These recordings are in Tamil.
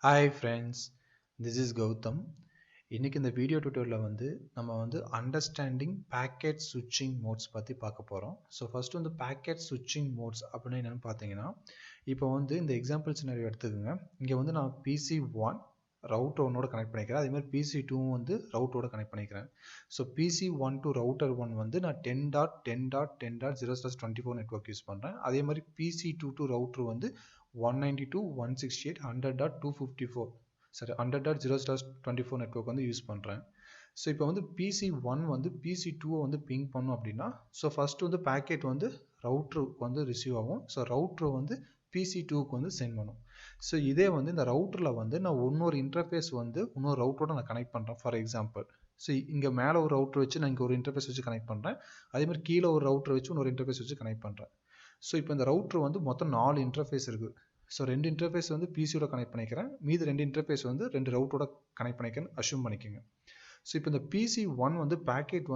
Hi friends, this is Gautam. இன்னைக்கு இந்த வீடியோ டியூட்டோரியலில் நம்ம அண்டர்ஸ்டாண்டிங் பேக்கெட் ஸ்விட்சிங் மோட்ஸ் பற்றி பார்க்க போகிறோம். ஸோ ஃபஸ்ட்டு பேக்கெட் ஸ்விட்சிங் மோட்ஸ் அப்படின்னு என்னென்னு பார்த்தீங்கன்னா, இப்போ இந்த எக்ஸாம்பிள் சினாரியோ எடுத்துக்கோங்க. இங்கே நான் PC1 ரவுட்டர் ஒன்னோட கனெக்ட் பண்ணிக்கிறேன். அதேமாதிரி PC2 ரவுட்டரோட கனெக்ட் பண்ணிக்கிறேன். ஸோ PC1 to ரவுட்டர் 1 நான் 10.10.10.0/24 நெட்வொர்க் யூஸ் பண்ணுறேன். அதே மாதிரி PC2 to ரவுட்டர் 192.168.100.254 சரி 100.0/24 நெட்வொர்க் யூஸ் பண்ணுறேன். ஸோ இப்போ PC1 PC2 பிங் பண்ணும் அப்படின்னா, ஸோ ஃபஸ்ட்டு பேக்கெட் ரவுட்டருக்கு ரிசீவ் ஆகும். ஸோ ரவுட்டர் PC2க்கு சென்ட் பண்ணும். ஸோ இதே இந்த ரவுட்டரில் நான் இன்னொரு இன்டர்ஃபேஸ் இன்னொரு ரவுட்டரோட நான் கனெக்ட் பண்ணுறேன். ஃபார் எக்ஸாம்பிள், ஸோ இங்கே மேலே ஒரு ரவுட்டர் வச்சு நான் இங்கே ஒரு இன்டர்ஃபேஸ் வச்சு கனெக்ட் பண்ணுறேன். அதேமாதிரி கீழே ஒரு ரவுட்டர் வச்சு இன்னொரு இன்டர்ஃபேஸ் வச்சு கனெக்ட் பண்ணுறேன். ஸோ இப்போ இந்த ரவுட்டர் மொத்தம் 4 இன்டர்ஃபேஸ் இருக்குது. ஸோ 2 இன்டர்ஃபேஸ் பிசியோட கனெக்ட் பண்ணிக்கிறேன். மீது 2 இன்டர்ஃபேஸ் 2 ரவுட்டரோட கனெக்ட் பண்ணிக்கிறேன் அஷ்யூம் பண்ணிக்கோங்க. ஸோ இப்போ இந்த PC1 பேக்கெட்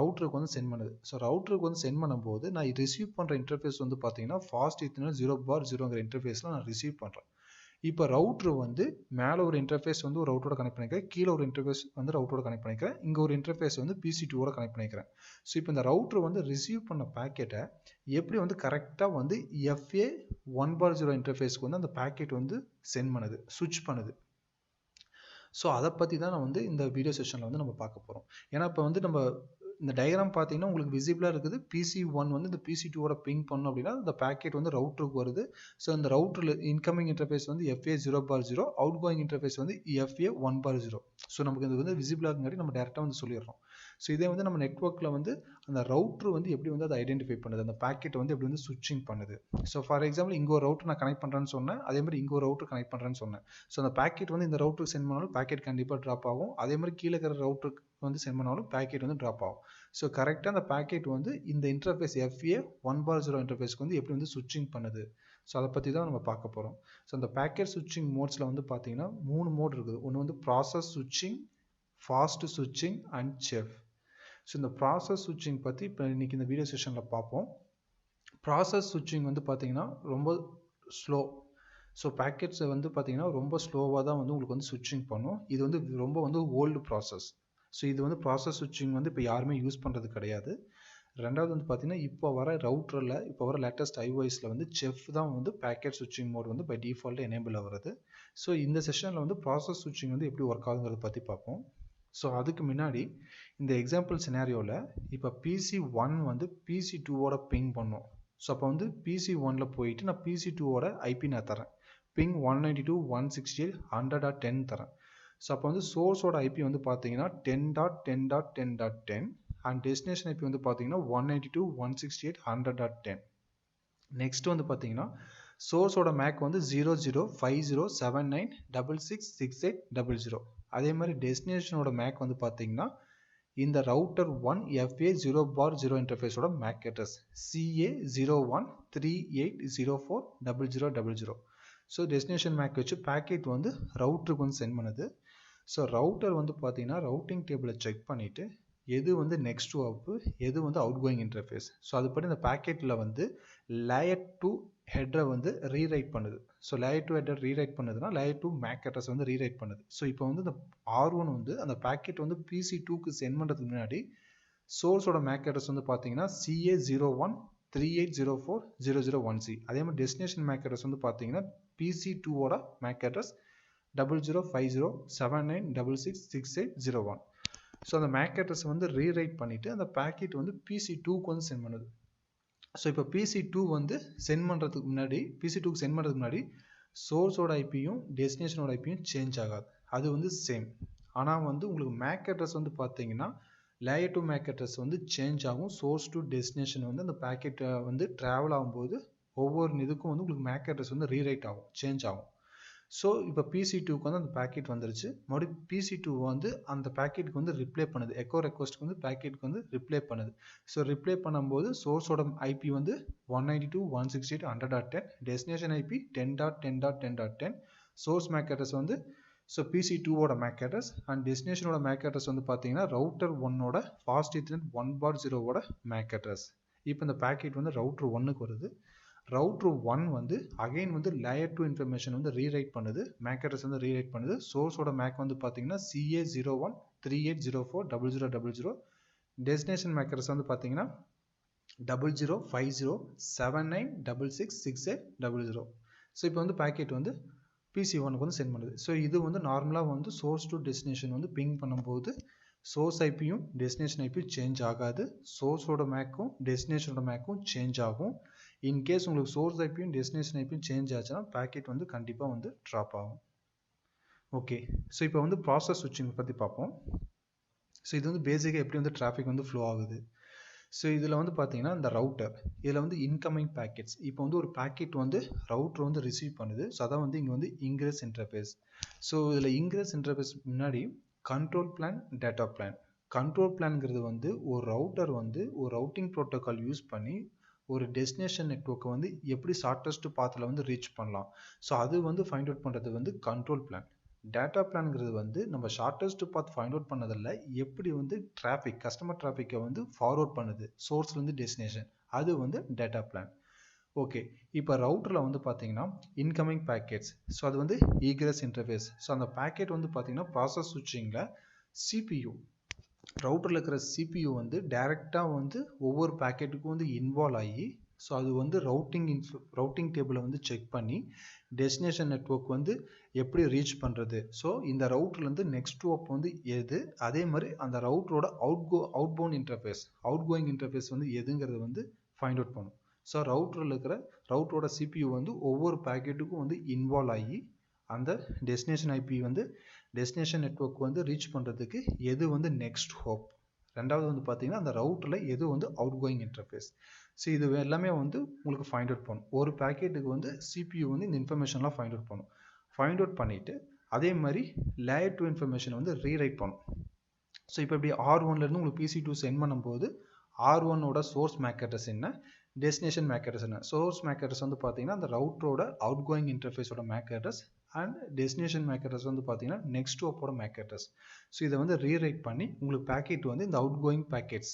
ரவுட்டருக்கு சென்ட் பண்ணுது. ஸோ ரவுட்டருக்கு சென்ட் பண்ணும்போது நான் ரிசீவ் பண்ணுற இன்டர்ஃபேஸ் பார்த்தீங்கன்னா ஃபாஸ்ட் ஈத்தர்நெட் 0/0ங்கிற இன்டர்ஃபேஸில் நான் ரிசீவ் பண்ணுறேன். இப்போ ரவுட்டர் மேலே ஒரு இன்டர்ஃபேஸ் ஒரு ரவுட்டரோட கனெக்ட் பண்ணிக்கிறேன். கீழே ஒரு இன்டர்ஃபேஸ் ரவுட்டரோட கனெக்ட் பண்ணிக்கிறேன். இங்கே ஒரு இன்டர்ஃபேஸ் PC2 கனெக்ட் பண்ணிக்கிறேன். ஸோ இப்போ இந்த ரவுட்டர் ரிசீவ் பண்ண பேக்கெட்டை எப்படி கரெக்டாக FA1/0 இன்டர்ஃபேஸ்க்கு அந்த பேக்கெட் சென்ட் பண்ணுது, ஸ்விட்ச் பண்ணுது. ஸோ அதை பற்றி தான் நான் இந்த வீடியோ செஷனில் நம்ம பார்க்க போகிறோம். ஏன்னா இப்போ நம்ம இந்த டயக்ராம் பார்த்தீங்கன்னா உங்களுக்கு விசிபிளாக இருக்குது. PC1 இந்த PC2 பிங் பண்ணணும் அப்படின்னா இந்த பேக்கெட் ரவுட்டருக்கு வருது. ஸோ இந்த ரவுட்டரில் incoming interface FA0/0, outgoing interface FA1/0. So நமக்கு இது விசிபிளாக இருக்காடி நம்ம டேரெக்டாக சொல்லிடுறோம். ஸோ இதே நம்ம நெட்வொர்க்கில் அந்த ரவுட்டர் எப்படி அதை ஐடென்டிஃபை பண்ணுது, அந்த பேக்கெட் எப்படி ஸ்விட்சிங் பண்ணுது. ஸோ ஃபார் எக்ஸாம்பிள் இங்கே ஒரு ரவுட்டர் நான் கனெக்ட் பண்ணுறேன்னு சொன்னேன். அதே மாதிரி இங்கே ஒரு ரவுட்டர் கனெக்ட் பண்ணுறேன்னு சொன்னேன். ஸோ அந்த பேக்கெட் இந்த ரவுட்டருக்கு சென்ட் பண்ணாலும் பேக்கெட் கண்டிப்பாக ட்ராப் ஆகும். அதே மாதிரி கீழே இருக்கிற ரவுட்டருக்கு சென்ட் பண்ணாலும் பேக்கெட் ட்ராப் ஆகும். ஸோ கரெக்டாக அந்த பேக்கெட் இந்த இன்டர்ஃபேஸ் FA1/0 இன்டர்ஃபேஸ்க்கு எப்படி ஸ்விட்சிங் பண்ணுது. ஸோ அதை பற்றி தான் நம்ம பார்க்க போகிறோம். ஸோ அந்த பேக்கெட் ஸ்விட்சிங் மோட்ஸில் பார்த்தீங்கன்னா 3 மோட் இருக்குது. ஒன்று ப்ராசஸ் ஸ்விட்சிங், ஃபாஸ்ட் ஸ்விட்சிங் அண்ட் செஃப். ஸோ இந்த ப்ராசஸ் ஸ்விட்சிங் பற்றி இப்போ இன்றைக்கி இந்த வீடியோ செஷனில் பார்ப்போம். ப்ராசஸ் ஸ்விட்சிங் பார்த்தீங்கன்னா ரொம்ப ஸ்லோ. ஸோ பேக்கெட்ஸை பார்த்தீங்கன்னா ரொம்ப ஸ்லோவாக தான் உங்களுக்கு ஸ்விட்சிங் பண்ணும். இது ரொம்ப ஓல்டு ப்ராசஸ். ஸோ இது ப்ராசஸ் ஸ்விட்சிங் இப்போ யாருமே யூஸ் பண்ணுறது கிடையாது. ரெண்டாவது பார்த்தீங்கன்னா இப்போ வர ரவுட்டரில் இப்போ வர லேட்டஸ்ட் iOSல செஃப் தான் பேக்கெட் ஸ்விட்சிங் மோட் பை டிஃபால்ட் எனேபிள் ஆகிறது. ஸோ இந்த செஷனில் ப்ராசஸ் ஸ்விட்சிங் எப்படி ஒர்க் ஆகுங்கிறத பற்றி பார்ப்போம். ஸோ அதுக்கு முன்னாடி இந்த எக்ஸாம்பிள் சினாரியோவில் இப்போ PC1 PC2 பிங் பண்ணும். ஸோ அப்போ PC1 போயிட்டு நான் PC2 IP நான் தரேன். பிங் 192.168.100.10 தரேன். ஸோ அப்போ சோர்ஸோட IP பார்த்தீங்கன்னா 10.10.10.10 அண்ட் டெஸ்டினேஷன் IP பார்த்தீங்கன்னா 192.168.100.10. நெக்ஸ்ட் பார்த்தீங்கன்னா சோர்ஸோட மேக் 005079666800. அதே மாதிரி டெஸ்டினேஷனோட மேக் பார்த்தீங்கன்னா இந்த ரவுட்டர் 1 FA0/0 இன்டர்ஃபேஸோட MAC address CA0138040000. So destination MAC வச்சு பேக்கெட் ரவுட்டருக்கு சென்ட் பண்ணுது. ஸோ ரவுட்டர் பார்த்தீங்கன்னா ரவுட்டிங் டேபிளை செக் பண்ணிவிட்டு எது நெக்ஸ்ட் ஹாப்பு, எது அவுட் கோயிங் இன்டர்ஃபேஸ். ஸோ அதுபடி இந்த பேக்கெட்டில் லேயர் 2 ஹெட்ரை ரீரைட் பண்ணுது. ஸோ லேயர் 2 ஹெட்டர் ரீரைட் பண்ணுதுன்னா லேயர் 2 மேக் அட்ரஸ் ரீரைட் பண்ணுது. ஸோ இப்போ இந்த R1 அந்த பேக்கெட் PC2க்கு சென்ட் பண்ணுறதுக்கு முன்னாடி சோர்ஸோட மேக் அட்ரஸ் பார்த்தீங்கன்னா CA0138040001C. அதே மாதிரி டெஸ்டினேஷன் மேக் அட்ரஸ் பார்த்தீங்கன்னா PC2 மேக் அட்ரஸ் 005079666801. ஸோ அந்த மேக் அட்ரஸ் ரீரைட் பண்ணிவிட்டு அந்த பேக்கெட் PC2க்கு சென்ட் பண்ணுது. ஸோ இப்போ PC2 சென்ட் பண்ணுறதுக்கு முன்னாடி சோர்ஸோட ஐபியும் டெஸ்டினேஷனோட ஐபியும் சேஞ்ச் ஆகாது. அது சேம். ஆனால் உங்களுக்கு மேக் அட்ரஸ் பார்த்தீங்கன்னா லேயர் 2 மேக் அட்ரஸ் சேஞ்ச் ஆகும். சோர்ஸ் டு டெஸ்டினேஷன் அந்த பேக்கெட்டை ட்ராவல் ஆகும்போது ஒவ்வொரு இதுக்கும் உங்களுக்கு மேக் அட்ரஸ் ரீரைட் ஆகும், சேஞ்ச் ஆகும். ஸோ இப்போ PC2க்கு அந்த பேக்கெட் வந்துருச்சு. மறுபடியும் PC2 அந்த பேக்கெட்டுக்கு ரிப்ளை பண்ணுது. எக்கோ ரெக்வஸ்ட்டுக்கு பேக்கெட்டுக்கு ரிப்ளை பண்ணுது. ஸோ ரிப்ளை பண்ணும்போது சோர்ஸோட IP 192.168.100.10, destination IP 10.10.10.10, source MAC address so PC2 MAC address and டெஸ்டினேஷனோட மேக் அட்ரஸ் பார்த்தீங்கன்னா router 1 fast ethernet 1/0 MAC address. இப்போ இந்த பேக்கெட் ரவுட்டர் 1க்கு வருது. router 1 வந்து again வந்து layer 2 information வந்து rewrite பண்ணுது MAC address வந்து rewrite பண்ணுது source ஓட MAC வந்து பார்த்தீங்கன்னா CA01 38040000 destination MAC address வந்து பார்த்தீங்கன்னா 005079666800 ஸோ இப்போ வந்து பாக்கெட் வந்து PC1 வந்து சென்ட் பண்ணுது ஸோ இது வந்து நார்மலாக வந்து சோர்ஸ் டு டெஸ்டினேஷன் வந்து பிங் பண்ணும்போது சோர்ஸ் ஐபியும் டெஸ்டினேஷன் ஐபியும் சேஞ்ச் ஆகாது சோர்ஸோட மேக்கும் டெஸ்டினேஷனோட மேக்கும் சேஞ்ச் ஆகும் இன்கேஸ் உங்களுக்கு சோர்ஸ் ஐபியும் டெஸ்டினேஷன் ஐபியும் சேஞ்ச் ஆச்சுன்னா பாக்கெட் வந்து கண்டிப்பாக வந்து ட்ராப் ஆகும் ஓகே ஸோ இப்போ வந்து ப்ராசஸ் ஸ்விட்சிங் பற்றி பார்ப்போம் ஸோ இது வந்து பேசிக்காக எப்படி வந்து டிராஃபிக் வந்து ஃப்ளோ ஆகுது ஸோ இதில் வந்து பார்த்தீங்கன்னா இந்த ரவுட்டர் இதில் வந்து இன்கமிங் பேக்கெட்ஸ் இப்போ வந்து ஒரு பேக்கெட் வந்து ரவுட்டர் வந்து ரிசீவ் பண்ணுது ஸோ அதான் வந்து இங்கே வந்து இன்கிரஸ் இன்டர்ஃபேஸ் ஸோ இதில் இன்கிரஸ் இன்டர்ஃபேஸ் முன்னாடி control plane data plane control பிளான்ங்கிறது வந்து ஒரு ரவுட்டர் வந்து ஒரு ரவுட்டிங் ப்ரோட்டோகால் யூஸ் பண்ணி ஒரு டெஸ்டினேஷன் நெட்வொர்க்கை வந்து எப்படி ஷார்ட்டஸ்ட் பாத்தில் வந்து ரீச் பண்ணலாம் ஸோ அது வந்து ஃபைண்ட் அவுட் பண்ணுறது வந்து கண்ட்ரோல் பிளான் டேட்டா பிளான்ங்கிறது வந்து நம்ம ஷார்ட்டஸ்ட் பாத் ஃபைண்ட் அவுட் பண்ணதில்ல எப்படி வந்து டிராஃபிக் கஸ்டமர் டிராஃபிக்கை வந்து ஃபார்வர்ட் பண்ணுது சோர்ஸ்லேருந்து டெஸ்டினேஷன் அது வந்து டேட்டா பிளான் ஓகே இப்போ ரவுட்டரில் வந்து பார்த்தீங்கன்னா இன்கமிங் பேக்கெட்ஸ் ஸோ அது வந்து ஈக்ரெஸ் இன்டர்ஃபேஸ் ஸோ அந்த பேக்கெட் வந்து பார்த்தீங்கன்னா ப்ராசஸ் ஸ்விட்சிங்கில் சிபியு ரவுட்டரில் இருக்கிற சிபியு வந்து டைரெக்டாக வந்து ஒவ்வொரு பேக்கெட்டுக்கும் வந்து இன்வால்வ் ஆகி ஸோ அது வந்து ரவுட்டிங் டேபிளை வந்து செக் பண்ணி டெஸ்டினேஷன் நெட்வொர்க் வந்து எப்படி ரீச் பண்ணுறது ஸோ இந்த ரவுட்டர்லேருந்து நெக்ஸ்ட் ஹாப் வந்து எது அதே மாதிரி அந்த ரவுட்டரோட அவுட்பவுண்ட் இன்டர்ஃபேஸ் அவுட்கோயிங் இன்டர்ஃபேஸ் வந்து எதுங்கிறது வந்து ஃபைண்ட் அவுட் பண்ணும் ஸோ ரவுட்டரில் இருக்கிற ரவுட்டரோட சிபியு வந்து ஒவ்வொரு பேக்கெட்டுக்கும் வந்து இன்வால்வ் ஆகி அந்த டெஸ்டினேஷன் ஐபி வந்து டெஸ்டினேஷன் நெட்வொர்க் வந்து ரீச் பண்ணுறதுக்கு எது வந்து நெக்ஸ்ட் ஹோப் ரெண்டாவது வந்து பார்த்தீங்கன்னா அந்த ரவுட்டரில் எது வந்து அவுட் கோயிங் இன்டர்ஃபேஸ் ஸோ இது எல்லாமே வந்து உங்களுக்கு ஃபைண்ட் அவுட் பண்ணும் ஒரு பேக்கெட்டுக்கு வந்து சிபியு வந்து இந்த இன்ஃபர்மேஷன்லாம் ஃபைண்ட் அவுட் பண்ணும் ஃபைண்ட் அவுட் பண்ணிவிட்டு அதே மாதிரி லேயர் 2 இன்ஃபர்மேஷன் வந்து ரீரைட் பண்ணும் ஸோ இப்போ இப்படி R1லேருந்து உங்களுக்கு PC2 சென்ட் பண்ணும்போது R1ஓட சோர்ஸ் மேக் அட்ரஸ் என்ன டெஸ்டினேஷன் மேக் அட்ரஸ் என்ன சோர்ஸ் மேக் அட்ரஸ் வந்து பார்த்தீங்கன்னா அந்த ரவுட்டரோட அவுட் கோயிங் இன்டர்ஃபேஸோட MAC address and destination MAC address வந்து பார்த்தீங்கன்னா நெக்ஸ்ட் ஹோப்போட மேக் அட்ரஸ் ஸோ இதை வந்து ரீரைட் பண்ணி உங்களுக்கு பேக்கெட் வந்து இந்த அவுட் கோயிங் பேக்கெட்ஸ்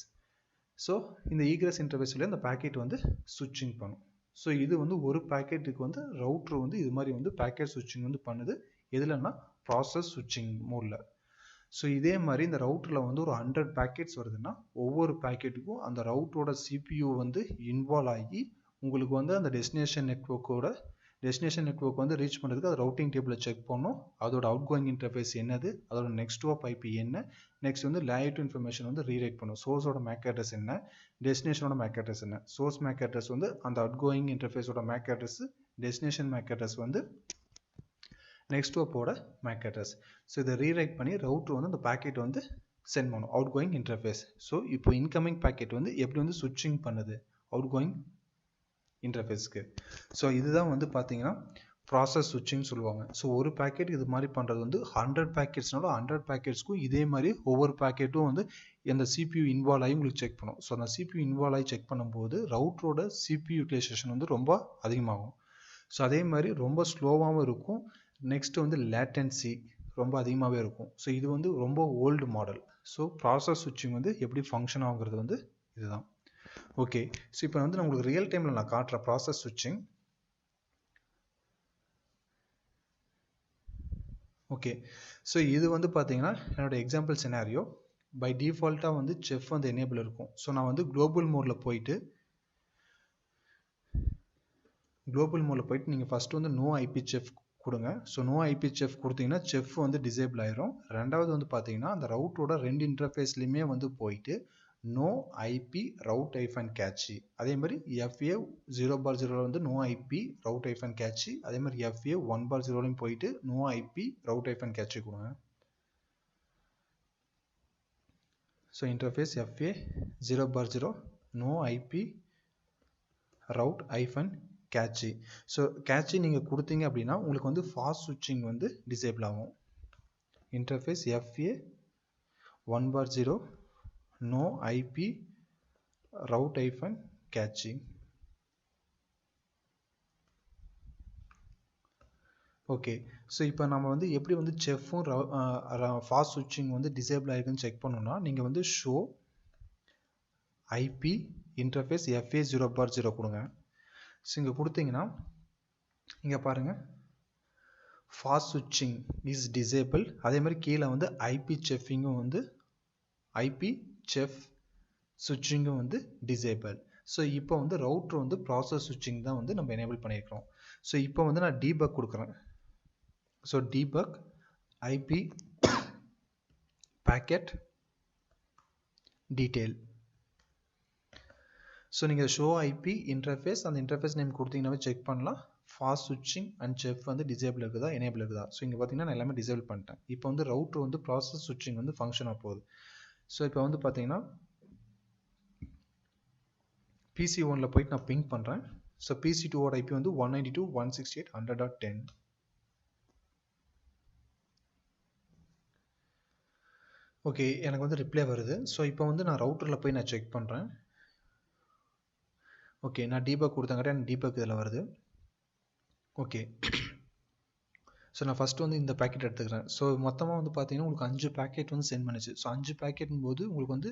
ஸோ இந்த ஈக்ரெஸ் இன்டர்ஃபேஸில் இந்த பேக்கெட் வந்து ஸ்விட்சிங் பண்ணும் ஸோ இது வந்து ஒரு பேக்கெட்டுக்கு வந்து ரவுட்டர் வந்து இது மாதிரி வந்து பேக்கெட் ஸ்விட்சிங் வந்து பண்ணுது எதுலன்னா ப்ராசஸ் ஸ்விட்சிங் மோடில் ஸோ இதே மாதிரி இந்த ரவுட்டரில் வந்து ஒரு 100 பேக்கெட்ஸ் வருதுன்னா ஒவ்வொரு பேக்கெட்டுக்கும் அந்த ரவுட்டரோட சிபியூ வந்து இன்வால்வ் ஆகி உங்களுக்கு வந்து அந்த டெஸ்டினேஷன் நெட்வொர்க் வந்து ரீச் பண்ணுறதுக்கு அது ரவுட்டிங் டேபிளை செக் பண்ணும் அதோட அவுட் கோயிங் இன்டர்ஃபேஸ் என்னது அதோட நெக்ஸ்ட் ஹாப் ஐபி என்ன நெக்ஸ்ட் வந்து லேயர் 2 இன்ஃபர்மேஷன் வந்து ரீரைட் பண்ணும் சோர்ஸோட மேக் அட்ரஸ் என்ன டெஸ்டினேஷனோட மேக் அட்ரஸ் என்ன சோர்ஸ் மேக் அட்ரஸ் வந்து அந்த அவுட் கோயிங் இன்டர்ஃபேஸோட MAC address destination MAC address வந்து நெக்ஸ்ட் ஹோப்போட மேக் அட்ரஸ் ஸோ இதை ரீரைட் பண்ணி ரவுட்டர் வந்து அந்த பேக்கெட் வந்து சென்ட் பண்ணும் அவுட் கோயிங் இன்டர்ஃபேஸ் ஸோ இப்போ இன்கமிங் பேக்கெட் வந்து எப்படி வந்து ஸ்விட்சிங் பண்ணுது அவுட் கோயிங் இன்டர்ஃபேஸ்க்கு ஸோ இதுதான் வந்து பார்த்தீங்கன்னா ப்ராசஸ் ஸ்விட்சிங் சொல்லுவாங்க ஸோ ஒரு பேக்கெட் இது மாதிரி பண்ணுறது வந்து 100 பேக்கெட்ஸ்னாலும் 100 பேக்கெட்ஸ்க்கும் இதே மாதிரி ஒவ்வொரு பேக்கெட்டும் வந்து அந்த சிபியூ இன்வால்வ் ஆகி உங்களுக்கு செக் பண்ணும் ஸோ அந்த சிபியூ இன்வால்வ் ஆகி செக் பண்ணும்போது ரவுட்டரோட சிபியூ யூட்டிலைசேஷன் வந்து ரொம்ப அதிகமாகும் ஸோ அதே மாதிரி ரொம்ப ஸ்லோவாகவும் இருக்கும் நெக்ஸ்ட் வந்து லேட்டன்சி ரொம்ப அதிகமாகவே இருக்கும் ஸோ இது வந்து ரொம்ப ஓல்டு மாடல் ஸோ ப்ராசஸ் ஸ்விட்சிங் வந்து எப்படி ஃபங்க்ஷன் ஆகுங்கிறது வந்து இதுதான் ஓகே ஸோ இப்போ வந்து நான் உங்களுக்கு ரியல் டைமில் நான் காட்டுற ப்ராசஸ் ஸ்விட்சிங் ஓகே ஸோ இது வந்து பார்த்தீங்கன்னா என்னோட எக்ஸாம்பிள் சினாரியோ பை டிஃபால்ட்டாக வந்து செஃப் வந்து எனேபிள் இருக்கும் ஸோ நான் வந்து குளோபல் மோடில் போயிட்டு நீங்கள் ஃபஸ்ட்டு வந்து நோ ஐபி செஃப் கொடுங்க ஸோ நோ ஐபி செஃப் கொடுத்தீங்கன்னா செஃப் வந்து டிசேபிள் ஆயிரும் ரெண்டாவது வந்து பார்த்தீங்கன்னா அந்த ரவுட்டரோட ரெண்டு இன்டர்ஃபேஸ்லையுமே வந்து போயிட்டு no IP route hyphen cache அதே மாதிரி FA 0/0 வந்து no IP route hyphen cache அதே மாதிரி FA 1/0லையும் போயிட்டு no IP route hyphen cache கொடுங்க so interface FA 0/0 no IP route hyphen cache so cache நீங்கள் கொடுத்தீங்க அப்படின்னா உங்களுக்கு வந்து ஃபாஸ்ட் ஸ்விட்சிங் வந்து டிசேபிள் ஆகும் interface FA 1/0 no IP route hyphen catching okay so இப்போ நம்ம வந்து எப்படி வந்து செஃப்பும் ஃபாஸ்ட் ஸ்விட்சிங் வந்து டிசேபிள் ஆகிருக்குன்னு செக் பண்ணணும்னா நீங்கள் வந்து ஷோ ஐபி இன்டர்ஃபேஸ் FA 0/0 கொடுங்க ஸோ இங்கே கொடுத்தீங்கன்னா இங்கே பாருங்கள் ஃபாஸ்ட் சுவிட்சிங் இஸ் டிசேபிள். அதே மாதிரி கீழே வந்து ஐபி செஃபிங்கும் வந்து ஐபி செஃப் சுவிட்சிங்கும் வந்து டிசேபிள். ஸோ இப்போ வந்து ரவுட்டர் வந்து ப்ராசஸ் சுவிட்சிங் தான் வந்து நம்ம எனேபிள் பண்ணியிருக்கிறோம். ஸோ இப்போ வந்து நான் டீபக் கொடுக்குறேன். So debug IP packet detail. So நீங்கள் ஷோ ஐபி இன்டர்ஃபேஸ் அந்த இன்டர்ஃபேஸ் நேம் கொடுத்தீங்கன்னாவே செக் பண்ணலாம் ஃபாஸ்ட் சுவிட்சிங் அண்ட் செஃப் வந்து டிசேபிள் இருக்குதா எனேபிள் இருக்குதா. ஸோ இங்கே பார்த்தீங்கன்னா நான் எல்லாமே டிசேபிள் பண்ணிட்டேன். இப்போ வந்து ரவுட்டர் வந்து ப்ராசஸ் சுவிட்சிங் வந்து ஃபங்க்ஷன் ஆக போகுது. ஸோ இப்போ வந்து பார்த்தீங்கன்னா பிசி ஒன்ல போயிட்டு நான் பிங் பண்ணுறேன். ஸோ பிசி டூவோட ஐபி வந்து 192.168.100.10. ஓகே எனக்கு வந்து ரிப்ளை வருது. ஸோ இப்போ வந்து நான் ரவுட்டரில் போய் நான் செக் பண்ணுறேன். ஓகே நான் டீபக் கொடுத்தங்காட்டி எனக்கு டீபக் இதில் வருது. ஓகே ஸோ நான் ஃபஸ்ட்டு வந்து இந்த பேக்கெட் எடுத்துக்கிறேன். ஸோ மொத்தமாக வந்து பார்த்தீங்கன்னா உங்களுக்கு 5 பேக்கெட் வந்து சென்ட் பண்ணிச்சு. ஸோ 5 பேக்கெட்டும் போது உங்களுக்கு வந்து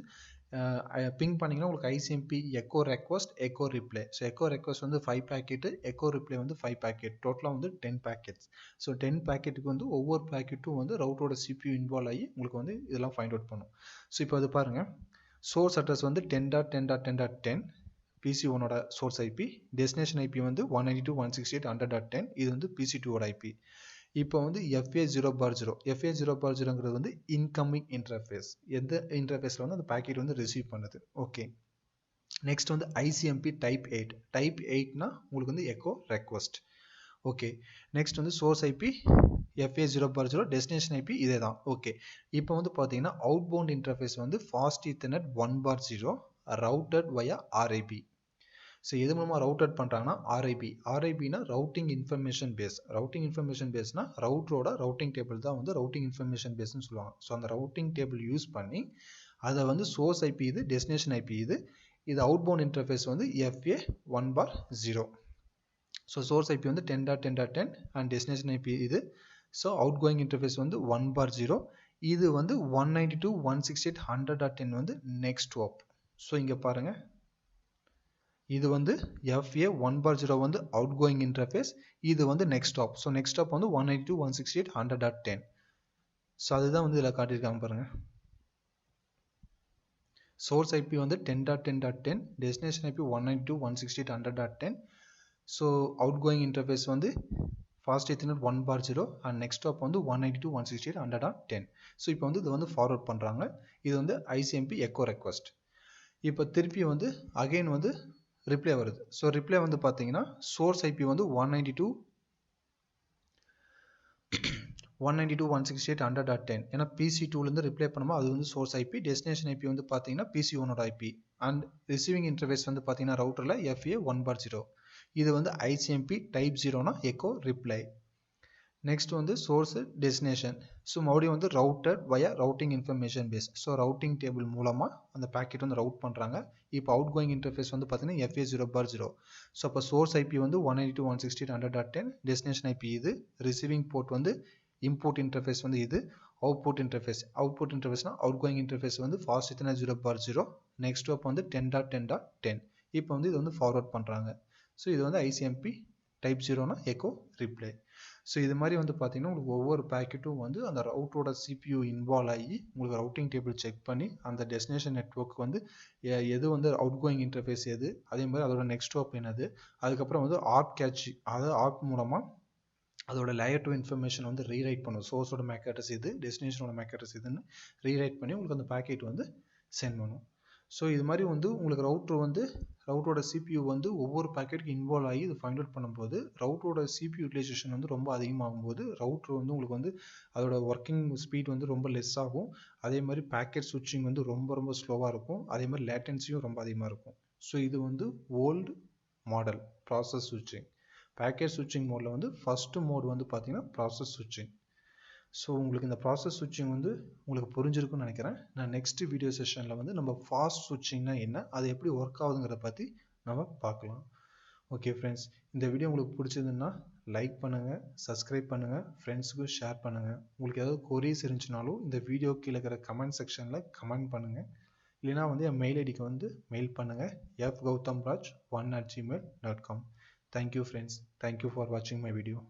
பிங் பண்ணிங்கன்னா உங்களுக்கு ICMP echo request echo reply. So echo request வந்து 5 பேக்கெட்டு, எக்கோ ரிப்ளை வந்து 5 பேக்கெட், டோட்டலாக வந்து 10 பேக்கெட்ஸ். ஸோ 10 பேக்கெட்டுக்கு வந்து ஒவ்வொரு பேக்கெட்டும் வந்து ரவுட்டரோட சிபியூ இன்வால்வ் ஆகி உங்களுக்கு வந்து இதெல்லாம் ஃபைண்ட் அவுட் பண்ணும். ஸோ இப்போ அது பாருங்கள் சோர்ஸ் அட்ரஸ் வந்து 10.10.10.10 பிசி ஒனோட சோர்ஸ் ஐபி, டெஸ்டினேஷன் ஐபி வந்து 192.168.100.10. இது வந்து பிசி டூவோட ஐபி. இப்போ வந்து FA0/0 FA0/0ங்கிறது வந்து இன்கமிங் இன்டர்ஃபேஸ். எந்த இன்டர்ஃபேஸில் வந்து அந்த பேக்கெட் வந்து ரிசீவ் பண்ணுது. ஓகே நெக்ஸ்ட் வந்து ஐசிஎம்பி டைப் 8. டைப் 8னா உங்களுக்கு வந்து எக்கோ ரெக்வஸ்ட். ஓகே நெக்ஸ்ட் வந்து source IP FA0/0, destination IP இதே தான். ஓகே இப்போ வந்து பார்த்தீங்கன்னா அவுட் பவுண்ட் இன்டர்ஃபேஸ் வந்து fast ethernet 1/0 routed via RIP. So எது மூலமாக ரவுட்டட் பண்ணுறாங்கன்னா ஆர்ஐபி. ஆர்ஐபினா routing information base. Routing information பேஸ்னா ரவுட்டரோட ரவுட்டிங் டேபிள் தான் வந்து ரவுட்டிங் இன்ஃபர்மேஷன் பேஸ்ன்னு சொல்லுவாங்க. ஸோ அந்த ரவுட்டிங் டேபிள் யூஸ் பண்ணி அதை வந்து சோர்ஸ் ஐபி இது, டெஸ்டினேஷன் ஐபி இது, இது அவுட் பவுண்ட் இன்டர்ஃபேஸ் வந்து FA1/0. ஸோ சோர்ஸ் ஐபி வந்து 10.10.10 அண்ட் டெஸ்டினேஷன் ஐபி இது. ஸோ அவுட் கோயிங் இன்டர்ஃபேஸ் வந்து 1/0. இது வந்து 192.168.100.10 வந்து நெக்ஸ்ட் ஹாப். ஸோ இங்கே பாருங்கள் இது வந்து FA1/0 வந்து அவுட் கோயிங் இன்டர்ஃபேஸ், இது வந்து next hop. So next hop வந்து 192.168.100.10. ஸோ அதுதான் வந்து இதில் காட்டியிருக்காங்க பாருங்கள். சோர்ஸ் ஐபி வந்து 10.10.10, destination IP 192.168.100.10. So outgoing interface வந்து fast ethernet 1/0 and next hop வந்து 192.168.100.10. ஸோ இப்போ வந்து இது வந்து ஃபார்வர்ட் பண்ணுறாங்க. இது வந்து ஐசிஎம்பி எக்கோ ரெக்வஸ்ட். இப்போ திருப்பி வந்து அகைன் வந்து ரிப்ளை வருது. ஸோ ரிப்ளை வந்து பார்த்தீங்கன்னா சோர்ஸ் ஐபி வந்து 192.168.100.10. ஏன்னா பிசி டூலேருந்து ரிப்ளை பண்ணும்போது அது வந்து சோர்ஸ் ஐபி. டெஸ்டினேஷன் ஐபி வந்து பார்த்தீங்கன்னா பிசி ஒனோட ஐபி அண்ட் ரிசீவிங் இன்டர்ஃபேஸ் வந்து பார்த்தீங்கன்னா ரவுட்டரில் FA1/0. இது வந்து ஐசிஎம்பி டைப் 0னா எக்கோ ரிப்ளை. நெக்ஸ்ட் வந்து சோர்ஸ் டெஸ்டினேஷன். ஸோ மறுபடியும் வந்து routed via routing information base. So routing table மூலமாக அந்த பேக்கெட் வந்து ரவுட் பண்ணுறாங்க. இப்போ அவுட் கோயிங் இன்டர்ஃபேஸ் வந்து பார்த்தீங்கன்னா FA0/0. ஸோ அப்போ சோர்ஸ் ஐபி வந்து 192.168.100.10, டெஸ்டினேஷன் ஐபி இது, ரிசீவிங் போர்ட் வந்து இன்புட் இன்டர்ஃபேஸ் வந்து இது, அவுட்புட் இன்டர்ஃபேஸ். அவுட்புட் இன்டர்ஃபேஸ்னா அவுட் கோயிங் இன்டர்ஃபேஸ் வந்து ஃபாஸ்ட் ஈத்தர்நெட் 0/0, நெக்ஸ்ட் ஹாப் வந்து 10.10.10. இப்போ வந்து இது வந்து ஃபார்வர்ட் பண்ணுறாங்க. ஸோ இது வந்து ஐசிஎம்பி டைப் 0னா எக்கோ ரிப்ளை. ஸோ இது மாதிரி வந்து பார்த்தீங்கன்னா உங்களுக்கு ஒவ்வொரு பேக்கெட்டும் வந்து அந்த ரவுட்டரோட சிபியூ இன்வால்வ் ஆகி உங்களுக்கு ரவுட்டிங் டேபிள் செக் பண்ணி அந்த டெஸ்டினேஷன் நெட்வொர்க் வந்து எது வந்து அவுட் கோயிங் இன்டர்ஃபேஸ் எது, அதே மாதிரி அதோட நெக்ஸ்ட் ஹாப் என்னது, அதுக்கப்புறம் வந்து ஆப் கேட்ச், அதாவது ஆப் மூலமாக அதோட லேயர் 2 இன்ஃபர்மேஷன் வந்து ரீரைட் பண்ணும். சோர்ஸோட மேக் அட்ரஸ் இது, டெஸ்டினேஷனோட மேக் அட்ரஸ் இதுன்னு ரீரைட் பண்ணி உங்களுக்கு அந்த பேக்கெட் வந்து சென்ட் பண்ணும். ஸோ இது மாதிரி வந்து உங்களுக்கு ரவுட்டரோட சிபியூ வந்து ஒவ்வொரு பேக்கெட்டுக்கு இன்வால்வ் ஆகி இது ஃபைண்ட் அவுட் பண்ணும்போது ரவுட்டரோட சிபியூ யூட்டிலைசேஷன் வந்து ரொம்ப அதிகமாகும் போது ரவுட்டர் வந்து உங்களுக்கு வந்து அதோட ஒர்க்கிங் ஸ்பீட் வந்து ரொம்ப லெஸ் ஆகும். அதே மாதிரி பேக்கெட் சுவிட்சிங் வந்து ரொம்ப ஸ்லோவாக இருக்கும். அதே மாதிரி லேட்டன்சியும் ரொம்ப அதிகமாக இருக்கும். ஸோ இது வந்து ஓல்டு மாடல் ப்ராசஸ் சுவிட்சிங். பேக்கெட் சுவிட்சிங் மோடில் வந்து ஃபஸ்ட்டு மோட் வந்து பார்த்தீங்கன்னா ப்ராசஸ் சுவிட்சிங். ஸோ உங்களுக்கு இந்த ப்ராசஸ் சுவிட்சிங் வந்து உங்களுக்கு புரிஞ்சிருக்குன்னு நினைக்கிறேன். நான் நெக்ஸ்ட் வீடியோ செஷனில் வந்து நம்ம ஃபாஸ்ட் சுவிட்சிங்னா என்ன, அது எப்படி ஒர்க் ஆகுதுங்கிறத பற்றி நம்ம பார்க்கலாம். ஓகே ஃப்ரெண்ட்ஸ், இந்த வீடியோ உங்களுக்கு பிடிச்சதுன்னா லைக் பண்ணுங்கள், சப்ஸ்கிரைப் பண்ணுங்கள், ஃப்ரெண்ட்ஸுக்கு ஷேர் பண்ணுங்கள். உங்களுக்கு ஏதாவது கொரீஸ் இருந்துச்சுனாலும் இந்த வீடியோ கீழே இருக்கிற கமெண்ட் செக்ஷனில் கமெண்ட் பண்ணுங்கள். இல்லைனா வந்து என் மெயில் ஐடிக்கு வந்து மெயில் பண்ணுங்கள் FGowthamraj1@gmail.com. Thank you friends. Thank you for watching my video.